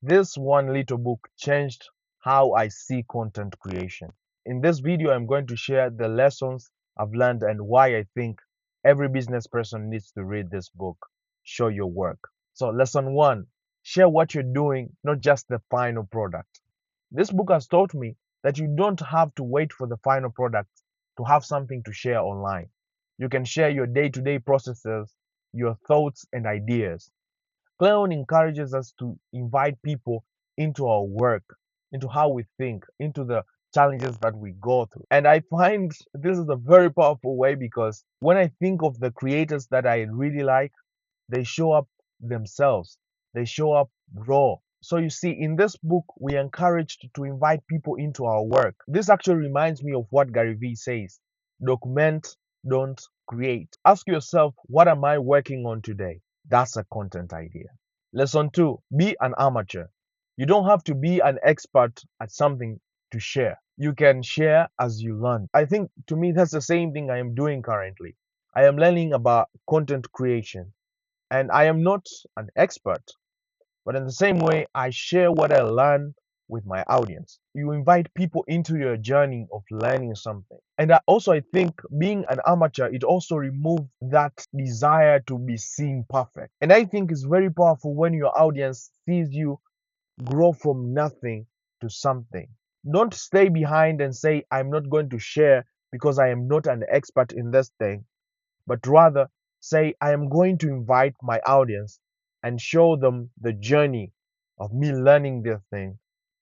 This one little book changed how I see content creation. In this video, I'm going to share the lessons I've learned and why I think every business person needs to read this book, Show Your Work. So, lesson one, share what you're doing, not just the final product. This book has taught me that you don't have to wait for the final product to have something to share online. You can share your day to day processes, your thoughts, and ideas. Kleon encourages us to invite people into our work, into how we think, into the challenges that we go through. And I find this is a very powerful way because when I think of the creators that I really like, they show up themselves, they show up raw. So you see, in this book, we are encouraged to invite people into our work. This actually reminds me of what Gary Vee says: document, don't create. Ask yourself, what am I working on today? That's a content idea. Lesson two, be an amateur. You don't have to be an expert at something to share. You can share as you learn. I think to me, that's the same thing I am doing currently. I am learning about content creation, and I am not an expert, but in the same way, I share what I learn with my audience. You invite people into your journey of learning something. And I think being an amateur, it also removes that desire to be seen perfect. And I think it's very powerful when your audience sees you grow from nothing to something. Don't stay behind and say, I'm not going to share because I am not an expert in this thing, but rather say, I am going to invite my audience and show them the journey of me learning this thing.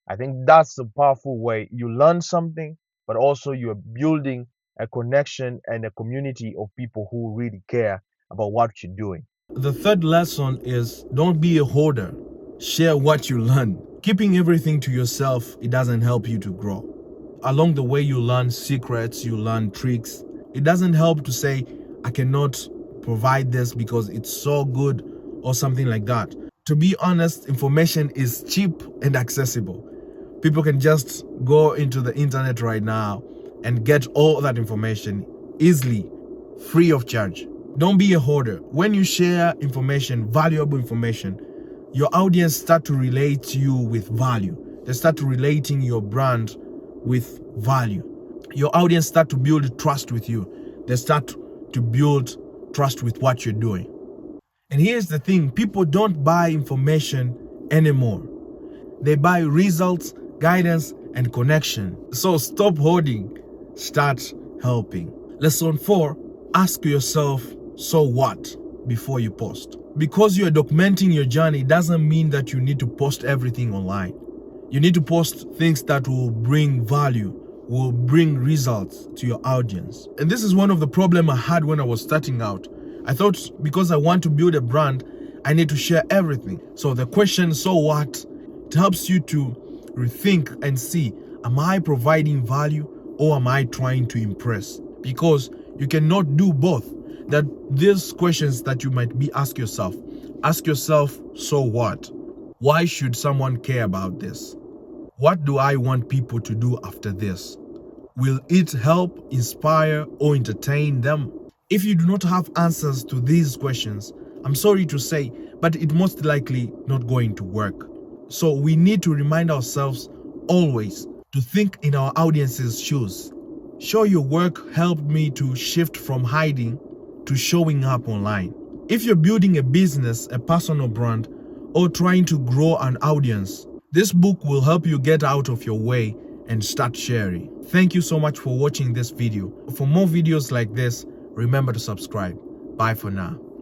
I think that's a powerful way. You learn something, but also you're building a connection and a community of people who really care about what you're doing. The third lesson is don't be a hoarder. Share what you learn. Keeping everything to yourself, it doesn't help you to grow. Along the way, you learn secrets, you learn tricks. It doesn't help to say, I cannot provide this because it's so good or something like that. To be honest, information is cheap and accessible. People can just go into the internet right now and get all that information easily, free of charge. Don't be a hoarder. When you share information, valuable information, your audience start to relate to you with value. They start to relating your brand with value. Your audience start to build trust with you. They start to build trust with what you're doing. And here's the thing, people don't buy information anymore. They buy results, guidance, and connection. So stop hoarding, start helping. Lesson 4, ask yourself, so what, before you post. Because you're documenting your journey doesn't mean that you need to post everything online. You need to post things that will bring value, will bring results to your audience. And this is one of the problems I had when I was starting out. I thought because I want to build a brand, I need to share everything. So the question, so what, it helps you to rethink and see, am I providing value or am I trying to impress? Because you cannot do both. That these questions that you might be ask yourself, so what? Why should someone care about this? What do I want people to do after this? Will it help, inspire, or entertain them? If you do not have answers to these questions, I'm sorry to say, but it most likely not going to work. So we need to remind ourselves always to think in our audience's shoes. Show Your Work helped me to shift from hiding to showing up online. If you're building a business, a personal brand, or trying to grow an audience, this book will help you get out of your way and start sharing. Thank you so much for watching this video. For more videos like this, remember to subscribe. Bye for now.